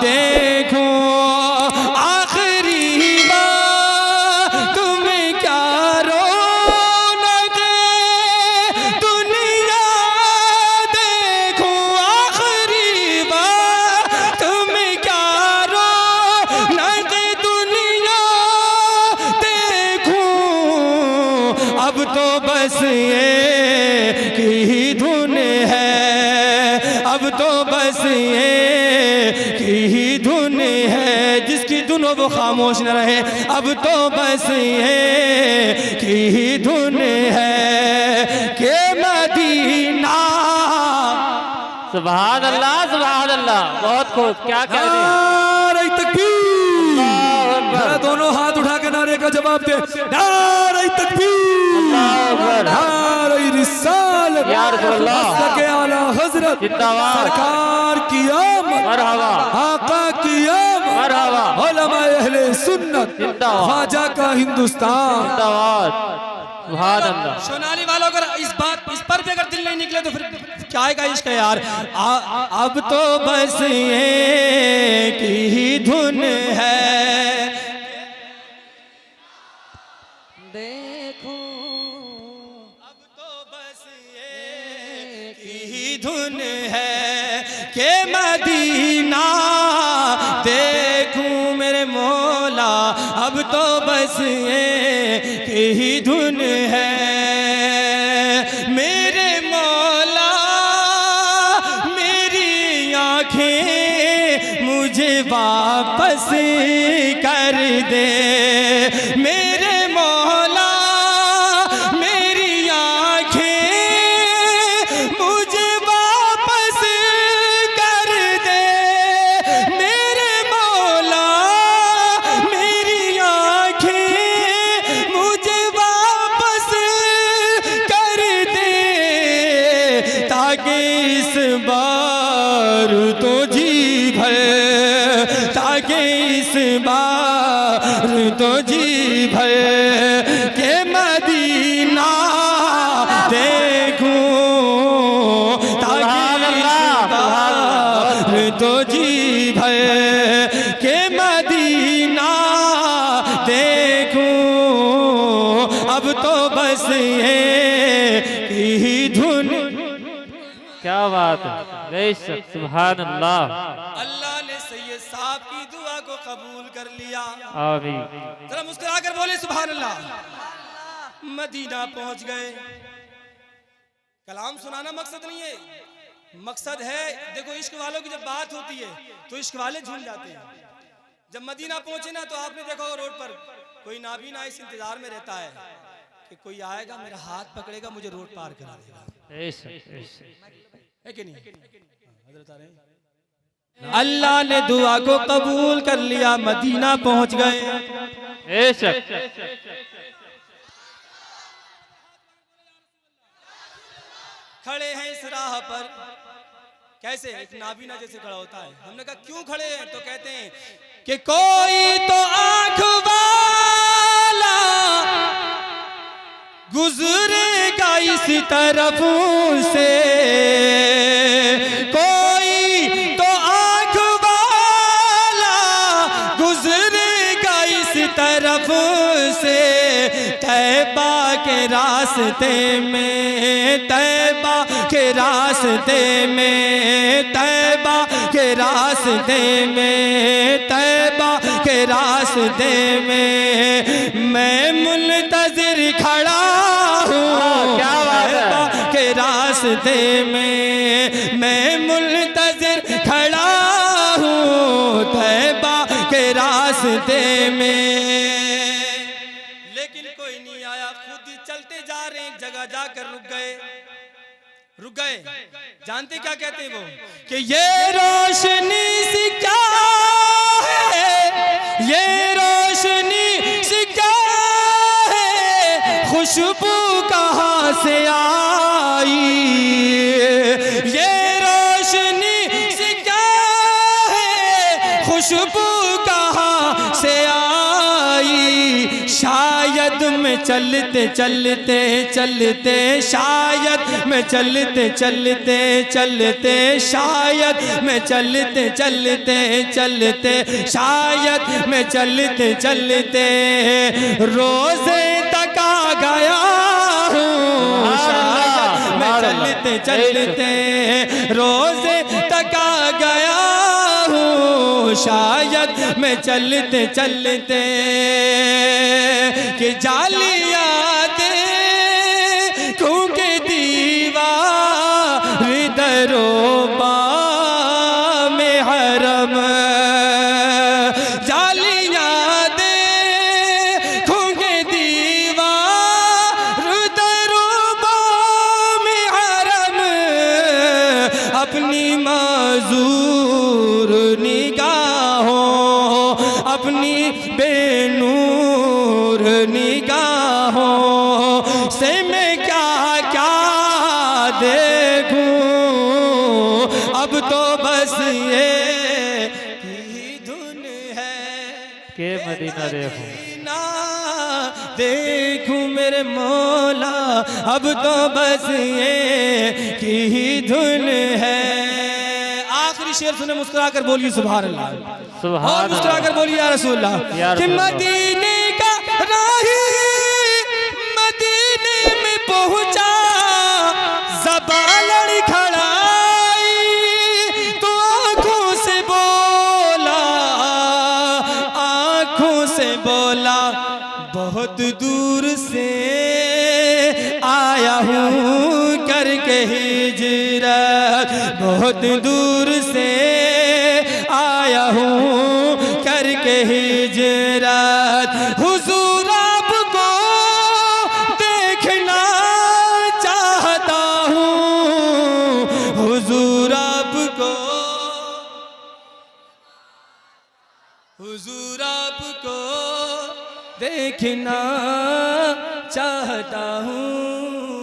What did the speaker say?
देखूं आखिरी बार तुम्हें क्या रौनक दुनिया देखूं आखिरी बार तुम्हें क्या रौनक दुनिया देखूं अब तो बस ये की धुन है अब तो बस ये की धुन है जिसकी धुन वो खामोश न रहे अब तो बस ये की धुन है के मदीना। सुभान अल्लाह बहुत खूब क्या कह रहे हैं। नारे तकबीर जरा दोनों हाथ उठा के नारे का जवाब दे नारे तकबीर नारे रिसालत या रसूल अल्लाह सके आला हजरत जिंदाबाद सरकार की आमद मरहबा आका की आमद मरहबा उलमा अहले सुन्नत जिंदाबाद ख्वाजा का हिंदुस्तान जिंदाबाद सुभान अल्लाह। सोनाली वालों अगर इस पर भी अगर दिल नहीं निकले तो फिर क्या आएगा इश्क यार। अब तो बस ये की धुन है देखूं अब तो बस ये की धुन है के मदीना देखूं मेरे मौला अब तो बस ये की धुन है मेरे मौला मेरी आँखें मुझे वापस कर दे मेरे मौला मेरी आँखें मुझे वापस कर दे मेरे मौला मेरी आँखें मुझे वापस कर दे ताकि इस बार तो जी भर ताकि इस बार तो जी भर के मदीना देखूं ताकि इस बार तो जी भर के मदीना देखूं अब तो बस ये की धुन। क्या बात है बेशक सुभान अल्लाह। अल्लाह ने सैयद साहब की दुआ को कबूल कर लिया आमीन। जरा मुस्कुरा कर बोले सुभान अल्लाह। मदीना पहुंच गए। कलाम सुनाना मकसद नहीं है मकसद है देखो इश्क वालों की जब बात होती है तो इश्क वाले झूम जाते हैं। जब मदीना पहुंचे ना तो आपने देखा होगा रोड पर कोई नाबीना इस इंतजार में रहता है कि कोई आएगा मेरा हाथ पकड़ेगा मुझे रोड पार करा देगा है कि नहीं। अल्लाह ने दुआ को कबूल कर लिया मदीना पहुंच गए। खड़े हैं इस राह पर कैसे एक नाबीना जैसे खड़ा होता है। हमने कहा क्यों खड़े हैं तो कहते हैं कि कोई तो आंख वाला गुजरेगा इस तरफ से कोई तो आंख वाला गुजरेगा इस तरफ से तैबा के रास्ते में तैबा के रास्ते में तैबा के रास्ते में तैबा के रास्ते में मैं मुंतज़िर खड़ा हूँ तैबा के रास्ते में मैं मुंतज़िर खड़ा हूँ तैबा के रास्ते में। लेकिन कोई नहीं आया खुद ही चलते जा रहे एक जगह जाकर रुक गए। जानते क्या कहते हैं वो कि ये रोशनी सी क्या है ये रोशनी सी क्या है खुशबू कहाँ से आई ये रोशनी सी क्या है खुशबू कहाँ से आई शायद मैं चलते चलते चलते शायद मैं चलते चलते चलते शायद मैं चलते चलते चलते शायद मैं चलते चलते रोज़े तक आ गया हूँ। शायद मैं चलते चलते रोज़े तक आ गया हूँ। शायद मैं चलते चलते कि जालिया देखूं के दीवार दरोबा में हरम। जालिया देखूं के दीवार दरोबा में हरम। अपनी माजूर निगाहों अपनी बेनूर निगाहों से मैं क्या क्या देखूं। अब तो बस ये की धुन है के मदीना देखूं। ना देखूं मेरे मौला। अब तो बस ये की धुन है। आखिरी शेर सुने, मुस्कुरा कर बोलिए सुभान अल्लाह। सुभान और मुस्कुरा कर बोलिए या रसूलल्लाह। कि मदीने का राही मदीने में पहुंचा, ज़बान लड़खड़ाई तो आंखों से बोला बहुत दूर से आया हूँ करके हिजरत। बहुत दूर से आया हूँ करके हिजरत। हुजूर आपको देखना चाहता हूँ। हुजूर आपको देखना चाहता हूँ।